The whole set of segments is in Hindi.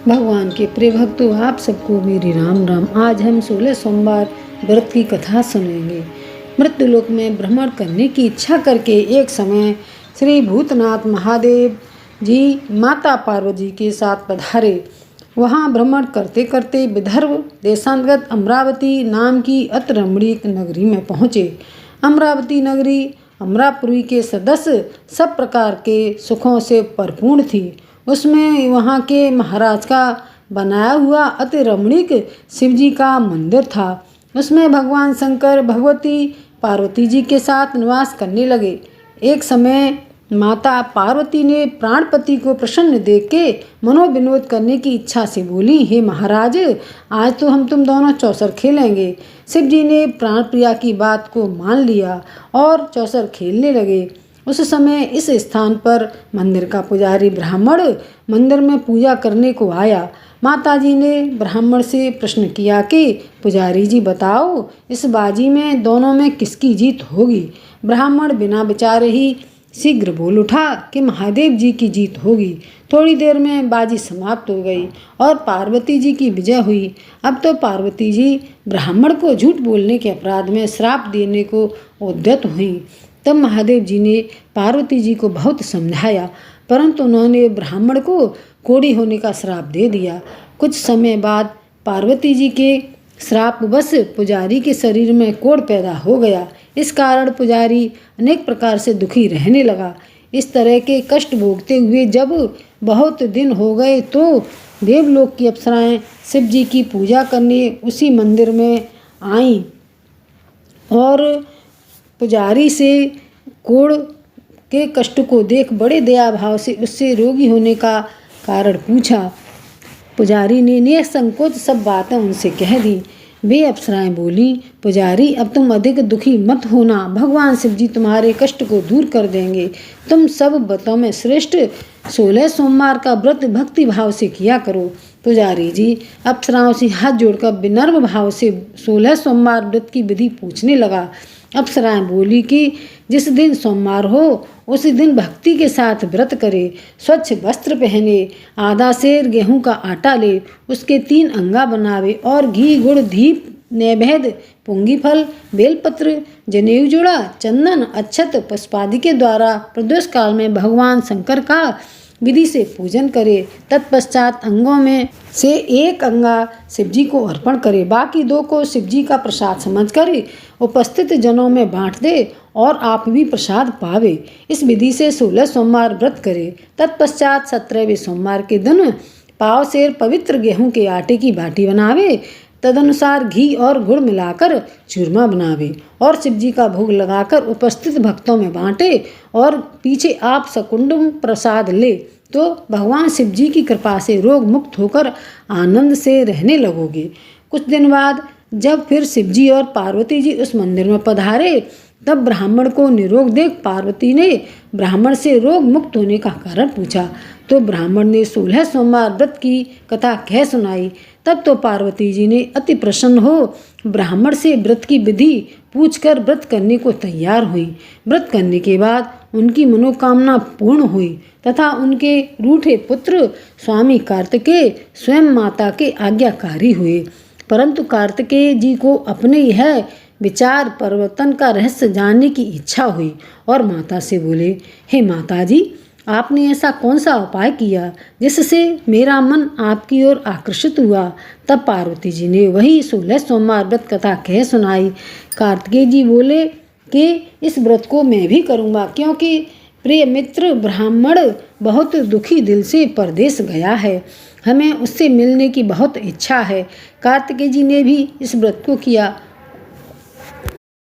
भगवान के प्रिय भक्तों, आप सबको मेरी राम राम। आज हम 16 सोमवार व्रत की कथा सुनेंगे। मृत्युलोक में भ्रमण करने की इच्छा करके एक समय श्री भूतनाथ महादेव जी माता पार्वती के साथ पधारे। वहाँ भ्रमण करते करते विदर्भ देशांतर्गत अमरावती नाम की अति रमणीक नगरी में पहुँचे। अमरावती नगरी अमरापुरी के सदस्य सब प्रकार के सुखों से परिपूर्ण थी। उसमें वहाँ के महाराज का बनाया हुआ अति रमणीक शिवजी का मंदिर था। उसमें भगवान शंकर भगवती पार्वती जी के साथ निवास करने लगे। एक समय माता पार्वती ने प्राणपति को प्रसन्न देख के मनोविनोद करने की इच्छा से बोली, हे महाराज, आज तो हम तुम दोनों चौसर खेलेंगे। शिव जी ने प्राणप्रिया की बात को मान लिया और चौसर खेलने लगे। उस समय इस स्थान पर मंदिर का पुजारी ब्राह्मण मंदिर में पूजा करने को आया। माता जी ने ब्राह्मण से प्रश्न किया कि पुजारी जी बताओ, इस बाजी में दोनों में किसकी जीत होगी। ब्राह्मण बिना विचारे ही शीघ्र बोल उठा कि महादेव जी की जीत होगी। थोड़ी देर में बाजी समाप्त हो गई और पार्वती जी की विजय हुई। अब तो पार्वती जी ब्राह्मण को झूठ बोलने के अपराध में श्राप देने को उद्यत हुई। तब महादेव जी ने पार्वती जी को बहुत समझाया, परंतु उन्होंने ब्राह्मण को कोढ़ी होने का श्राप दे दिया। कुछ समय बाद पार्वती जी के श्रापवश पुजारी के शरीर में कोढ़ पैदा हो गया। इस कारण पुजारी अनेक प्रकार से दुखी रहने लगा। इस तरह के कष्ट भोगते हुए जब बहुत दिन हो गए तो देवलोक की अप्सराएं शिव जी की पूजा करने उसी मंदिर में आईं और पुजारी से कोढ़ के कष्ट को देख बड़े दया भाव से उससे रोगी होने का कारण पूछा। पुजारी ने निसंकोच सब बातें उनसे कह दी। वे अप्सराएं बोली, पुजारी, अब तुम अधिक दुखी मत होना, भगवान शिव जी तुम्हारे कष्ट को दूर कर देंगे। तुम सब व्रतों में श्रेष्ठ 16 सोमवार का व्रत भक्ति भाव से किया करो। पुजारी जी अप्सराओं से हाथ जोड़कर विनम्र भाव से 16 सोमवार व्रत की विधि पूछने लगा। अप्सराएं बोली कि जिस दिन सोमवार हो उसी दिन भक्ति के साथ व्रत करे, स्वच्छ वस्त्र पहने, आधा सेर गेहूं का आटा ले, उसके 3 अंगा बनावे और घी गुड़ दीप नैवेद्य पुंगी फल बेलपत्र जनेऊ जोड़ा चंदन अक्षत पुष्पादि के द्वारा प्रदोष काल में भगवान शंकर का विधि से पूजन करे। तत्पश्चात अंगों में से 1 अंगा शिवजी को अर्पण करे, बाकी 2 को शिवजी का प्रसाद समझकर उपस्थित जनों में बांट दे और आप भी प्रसाद पावे। इस विधि से 16 सोमवार व्रत करे। तत्पश्चात 17वें सोमवार के दिन पाव सेर पवित्र गेहूं के आटे की बाटी बनावे, तदनुसार घी और गुड़ मिलाकर चूरमा बनावे और शिवजी का भोग लगाकर उपस्थित भक्तों में बांटे और पीछे आप सकुंडम प्रसाद ले तो भगवान शिवजी की कृपा से रोग मुक्त होकर आनंद से रहने लगोगे। कुछ दिन बाद जब फिर शिवजी और पार्वती जी उस मंदिर में पधारे तब ब्राह्मण को निरोग देख पार्वती ने ब्राह्मण से रोग मुक्त होने का कारण पूछा तो ब्राह्मण ने 16 सोमवार व्रत की कथा कह सुनाई। तब तो पार्वती जी ने अति प्रसन्न हो ब्राह्मण से व्रत की विधि पूछकर व्रत करने को तैयार हुई। व्रत करने के बाद उनकी मनोकामना पूर्ण हुई तथा उनके रूठे पुत्र स्वामी कार्तिकेय स्वयं माता के आज्ञाकारी हुए। परंतु कार्तिकेय जी को अपने यह विचार परिवर्तन का रहस्य जानने की इच्छा हुई और माता से बोले, हे माता जी, आपने ऐसा कौन सा उपाय किया जिससे मेरा मन आपकी ओर आकर्षित हुआ। तब पार्वती जी ने वही 16 सोमवार व्रत कथा कह सुनाई। कार्तिकेय जी बोले कि इस व्रत को मैं भी करूँगा, क्योंकि प्रिय मित्र ब्राह्मण बहुत दुखी दिल से परदेश गया है, हमें उससे मिलने की बहुत इच्छा है। कार्तिकेय जी ने भी इस व्रत को किया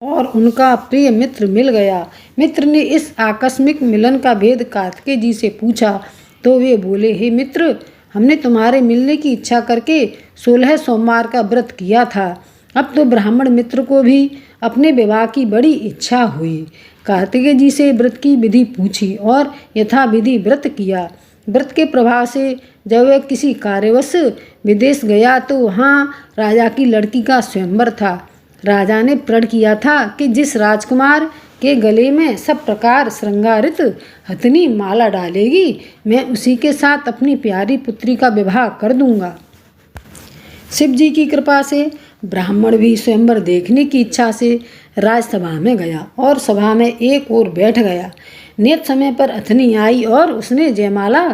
और उनका प्रिय मित्र मिल गया। मित्र ने इस आकस्मिक मिलन का भेद कार्तिकेय जी से पूछा तो वे बोले, हे मित्र, हमने तुम्हारे मिलने की इच्छा करके 16 सोमवार का व्रत किया था। अब तो ब्राह्मण मित्र को भी अपने विवाह की बड़ी इच्छा हुई। कार्तिकेय जी से व्रत की विधि पूछी और यथाविधि व्रत किया। व्रत के प्रभाव से जब वह किसी कार्यवश विदेश गया तो वहाँ राजा की लड़की का स्वयंवर था। राजा ने प्रण किया था कि जिस राजकुमार के गले में सब प्रकार श्रृंगारित हथनी माला डालेगी, मैं उसी के साथ अपनी प्यारी पुत्री का विवाह कर दूंगा। शिव जी की कृपा से ब्राह्मण भी स्वयंवर देखने की इच्छा से राजसभा में गया और सभा में एक ओर बैठ गया। नियत समय पर अथनी आई और उसने जयमाला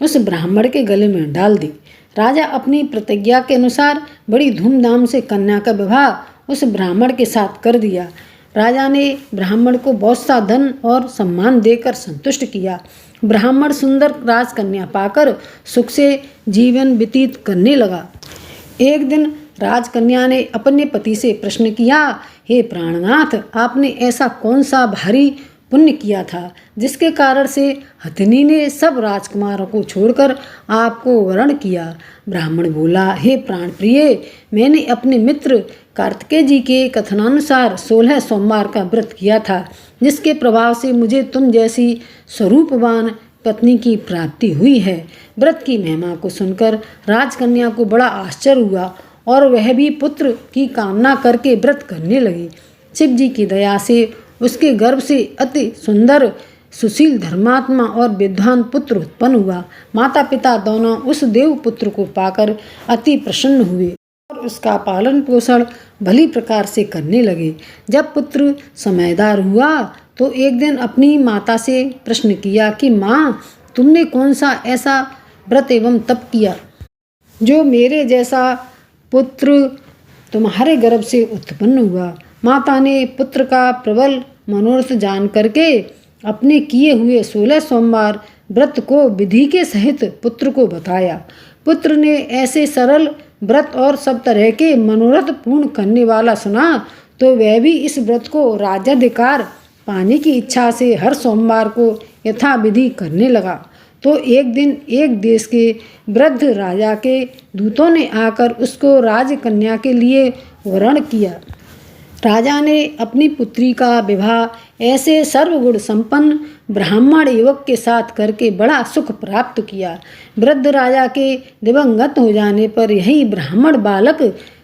उस ब्राह्मण के गले में डाल दी। राजा अपनी प्रतिज्ञा के अनुसार बड़ी धूमधाम से कन्या का विवाह उस ब्राह्मण के साथ कर दिया। राजा ने ब्राह्मण को बहुत सा धन और सम्मान देकर संतुष्ट किया। ब्राह्मण सुंदर राजकन्या पाकर सुख से जीवन व्यतीत करने लगा। एक दिन राजकन्या ने अपने पति से प्रश्न किया, हे प्राणनाथ, आपने ऐसा कौन सा भारी पुण्य किया था जिसके कारण से हथिनी ने सब राजकुमारों को छोड़कर आपको वरण किया? ब्राह्मण बोला, हे प्राण प्रिय, मैंने अपने मित्र कार्तिकेय जी के कथनानुसार 16 सोमवार का व्रत किया था, जिसके प्रभाव से मुझे तुम जैसी स्वरूपवान पत्नी की प्राप्ति हुई है। व्रत की महिमा को सुनकर राजकन्या को बड़ा आश्चर्य हुआ और वह भी पुत्र की कामना करके व्रत करने लगी। शिव जी की दया से उसके गर्भ से अति सुंदर सुशील धर्मात्मा और विद्वान पुत्र उत्पन्न हुआ। माता पिता दोनों उस देव पुत्र को पाकर अति प्रसन्न हुए और उसका पालन पोषण भली प्रकार से करने लगे। जब पुत्र समझदार हुआ तो एक दिन अपनी माता से प्रश्न किया कि माँ, तुमने कौन सा ऐसा व्रत एवं तप किया जो मेरे जैसा पुत्र तुम्हारे गर्भ से उत्पन्न हुआ? माता ने पुत्र का प्रबल मनोरथ जान करके अपने किए हुए 16 सोमवार व्रत को विधि के सहित पुत्र को बताया। पुत्र ने ऐसे सरल व्रत और सब तरह के मनोरथ पूर्ण करने वाला सुना तो वह भी इस व्रत को राज्याधिकार पाने की इच्छा से हर सोमवार को यथाविधि करने लगा। तो एक दिन एक देश के वृद्ध राजा के दूतों ने आकर उसको राजकन्या के लिए वरण किया। राजा ने अपनी पुत्री का विवाह ऐसे सर्वगुण संपन्न ब्राह्मण युवक के साथ करके बड़ा सुख प्राप्त किया। वृद्ध राजा के दिवंगत हो जाने पर यही ब्राह्मण बालक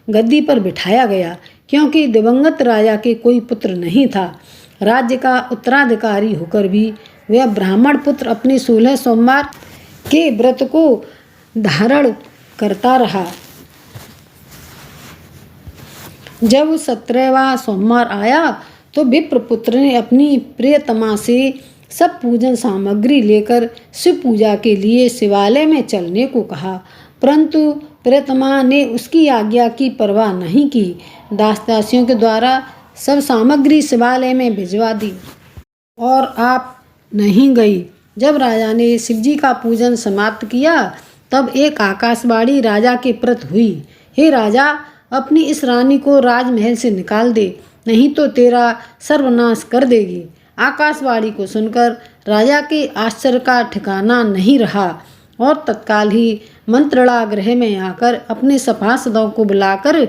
गद्दी पर बिठाया गया, क्योंकि दिवंगत राजा के कोई पुत्र नहीं था। राज्य का उत्तराधिकारी होकर भी वह ब्राह्मण पुत्र अपने 16 सोमवार के व्रत को धारण करता रहा। जब 17वां सोमवार आया तो विप्रपुत्र ने अपनी प्रियतमा से सब पूजन सामग्री लेकर शिव पूजा के लिए शिवालय में चलने को कहा, परंतु प्रियतमा ने उसकी आज्ञा की परवाह नहीं की। दास-दासियों के द्वारा सब सामग्री शिवालय में भिजवा दी और आप नहीं गई। जब राजा ने शिवजी का पूजन समाप्त किया तब एक आकाशवाणी राजा के प्रति हुई, हे राजा, अपनी इस रानी को राजमहल से निकाल दे, नहीं तो तेरा सर्वनाश कर देगी। आकाशवाणी को सुनकर राजा के आश्चर्य का ठिकाना नहीं रहा और तत्काल ही मंत्रणागृह में आकर अपने सभासदों को बुलाकर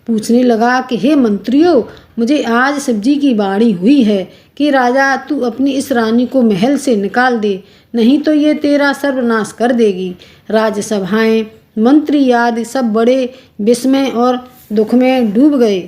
पूछने लगा कि हे मंत्रियों, मुझे आज शिवजी की वाणी हुई है कि राजा, तू अपनी इस रानी को महल से निकाल दे, नहीं तो ये तेरा सर्वनाश कर देगी। राजसभाएं, मंत्री आदि सब बड़े विस्मय और दुख में डूब गए,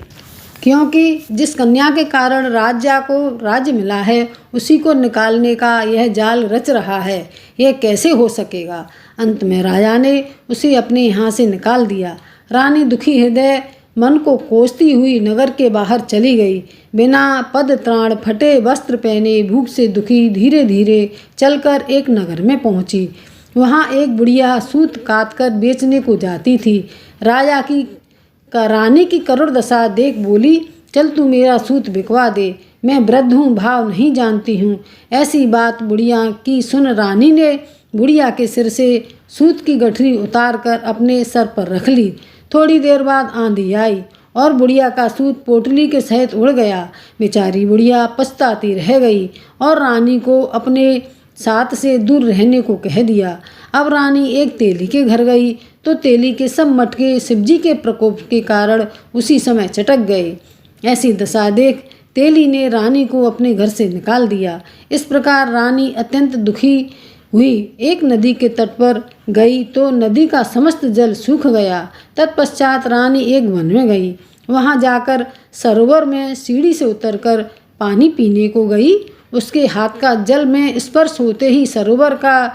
क्योंकि जिस कन्या के कारण राजा को राज्य मिला है उसी को निकालने का यह जाल रच रहा है, यह कैसे हो सकेगा। अंत में राजा ने उसे अपने यहाँ से निकाल दिया। रानी दुखी हृदय मन को कोसती हुई नगर के बाहर चली गई। बिना पद त्राण, फटे वस्त्र पहने, भूख से दुखी धीरे धीरे चलकर एक नगर में पहुंची। वहां एक बुढ़िया सूत काट कर बेचने को जाती थी। रानी की करुण दशा देख बोली, चल तू मेरा सूत बिकवा दे, मैं वृद्ध हूँ, भाव नहीं जानती हूँ। ऐसी बात बुढ़िया की सुन रानी ने बुढ़िया के सिर से सूत की गठरी उतार कर अपने सर पर रख ली। थोड़ी देर बाद आंधी आई और बुढ़िया का सूत पोटली के सहित उड़ गया। बेचारी बुढ़िया पछताती रह गई और रानी को अपने साथ से दूर रहने को कह दिया। अब रानी एक तेली के घर गई तो तेली के सब मटके शिवजी के प्रकोप के कारण उसी समय चटक गए। ऐसी दशा देख तेली ने रानी को अपने घर से निकाल दिया। इस प्रकार रानी अत्यंत दुखी हुई एक नदी के तट पर गई तो नदी का समस्त जल सूख गया। तत्पश्चात रानी एक वन में गई। वहां जाकर सरोवर में सीढ़ी से उतरकर पानी पीने को गई। उसके हाथ का जल में स्पर्श होते ही सरोवर का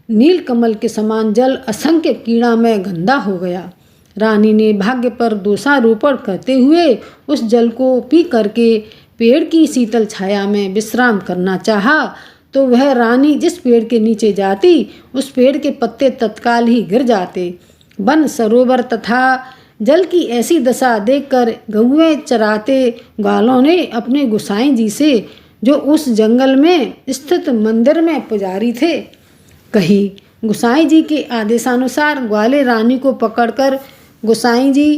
नील कमल के समान जल असंख्य कीड़ा में गंदा हो गया। रानी ने भाग्य पर दोषारोपण करते हुए उस जल को पी करके पेड़ की शीतल छाया में विश्राम करना चाहा, तो वह रानी जिस पेड़ के नीचे जाती उस पेड़ के पत्ते तत्काल ही गिर जाते। वन, सरोवर तथा जल की ऐसी दशा देखकर गौएं चराते ग्वालों ने अपने गोसाई जी से, जो उस जंगल में स्थित मंदिर में पुजारी थे, कही। गोसाई जी के आदेशानुसार ग्वाले रानी को पकड़कर गोसाई जी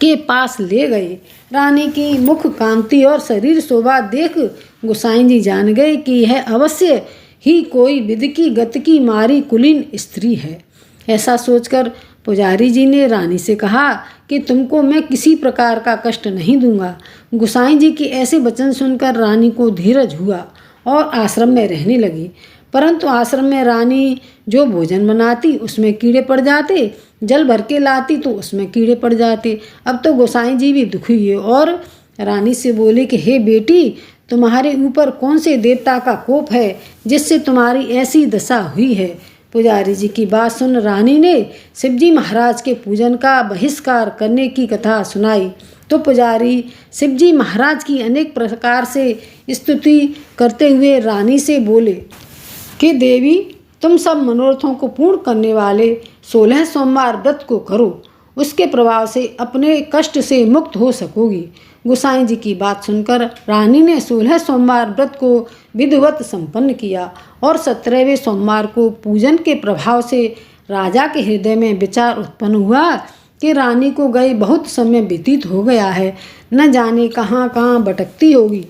के पास ले गए। रानी की मुख कांति और शरीर शोभा देख गोसाई जी जान गए कि यह अवश्य ही कोई विधि की गति की मारी कुलीन स्त्री है। ऐसा सोचकर पुजारी जी ने रानी से कहा कि तुमको मैं किसी प्रकार का कष्ट नहीं दूंगा। गोसाई जी के ऐसे वचन सुनकर रानी को धीरज हुआ और आश्रम में रहने लगी। परंतु आश्रम में रानी जो भोजन बनाती उसमें कीड़े पड़ जाते, जल भर के लाती तो उसमें कीड़े पड़ जाते। अब तो गोसाई जी भी दुखी हुए और रानी से बोले कि हे बेटी, तुम्हारे ऊपर कौन से देवता का कोप है जिससे तुम्हारी ऐसी दशा हुई है। पुजारी जी की बात सुन रानी ने शिवजी महाराज के पूजन का बहिष्कार करने की कथा सुनाई। तो पुजारी शिवजी महाराज की अनेक प्रकार से स्तुति करते हुए रानी से बोले कि देवी, तुम सब मनोरथों को पूर्ण करने वाले 16 सोमवार व्रत को करो, उसके प्रभाव से अपने कष्ट से मुक्त हो सकोगी। गोसाई जी की बात सुनकर रानी ने 16 सोमवार व्रत को विधिवत संपन्न किया और 17वें सोमवार को पूजन के प्रभाव से राजा के हृदय में विचार उत्पन्न हुआ कि रानी को गए बहुत समय व्यतीत हो गया है, न जाने कहाँ कहाँ भटकती होगी,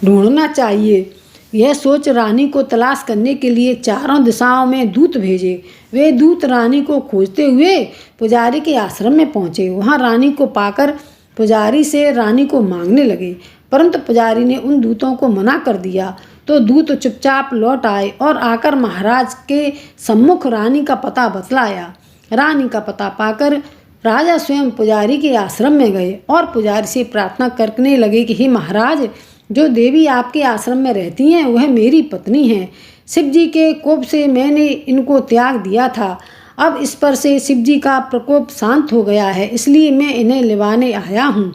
ढूंढना चाहिए। यह सोच रानी को तलाश करने के लिए चारों दिशाओं में दूत भेजे। वे दूत रानी को खोजते हुए पुजारी के आश्रम में पहुँचे। वहाँ रानी को पाकर पुजारी से रानी को मांगने लगे, परंतु पुजारी ने उन दूतों को मना कर दिया। तो दूत चुपचाप लौट आए और आकर महाराज के सम्मुख रानी का पता बतलाया। रानी का पता पाकर राजा स्वयं पुजारी के आश्रम में गए और पुजारी से प्रार्थना करने लगे कि हे महाराज, जो देवी आपके आश्रम में रहती हैं वह मेरी पत्नी हैं। शिव जी के कोप से मैंने इनको त्याग दिया था। अब इस पर से शिव जी का प्रकोप शांत हो गया है, इसलिए मैं इन्हें लिवाने आया हूँ।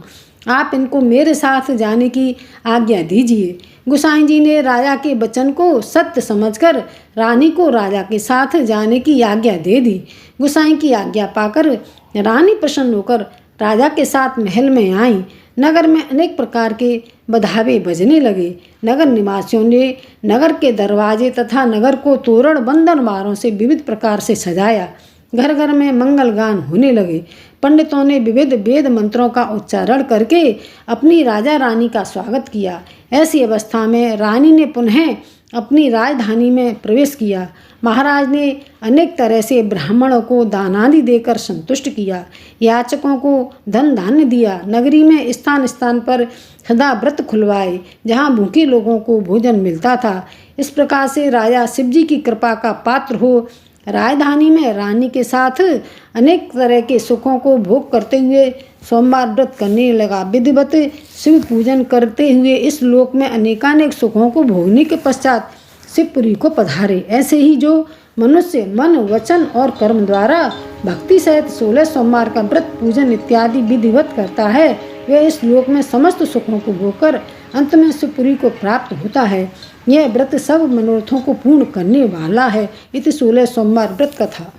आप इनको मेरे साथ जाने की आज्ञा दीजिए। गोसाई जी ने राजा के वचन को सत्य समझकर रानी को राजा के साथ जाने की आज्ञा दे दी। गोसाई की आज्ञा पाकर रानी प्रसन्न होकर राजा के साथ महल में आई। नगर में अनेक प्रकार के बधावे बजने लगे। नगर निवासियों ने नगर के दरवाजे तथा नगर को तोरण बंधनवारों से विविध प्रकार से सजाया। घर घर में मंगल गान होने लगे। पंडितों ने विविध वेद मंत्रों का उच्चारण करके अपनी राजा रानी का स्वागत किया। ऐसी अवस्था में रानी ने पुनः अपनी राजधानी में प्रवेश किया। महाराज ने अनेक तरह से ब्राह्मणों को दानादि देकर संतुष्ट किया। याचकों को धन धान्य दिया। नगरी में स्थान स्थान पर सदा व्रत खुलवाए, जहाँ भूखे लोगों को भोजन मिलता था। इस प्रकार से राजा शिवजी की कृपा का पात्र हो राजधानी में रानी के साथ अनेक तरह के सुखों को भोग करते हुए सोमवार व्रत करने लगा। विधिवत शिव पूजन करते हुए इस लोक में अनेकानेक सुखों को भोगने के पश्चात शिवपुरी को पधारे। ऐसे ही जो मनुष्य मन, वचन और कर्म द्वारा भक्ति सहित 16 सोमवार का व्रत पूजन इत्यादि विधिवत करता है, वह इस लोक में समस्त सुखों को भोगकर अंत में शिवपुरी को प्राप्त होता है। यह व्रत सब मनोरथों को पूर्ण करने वाला है। इति 16 सोमवार व्रत कथा।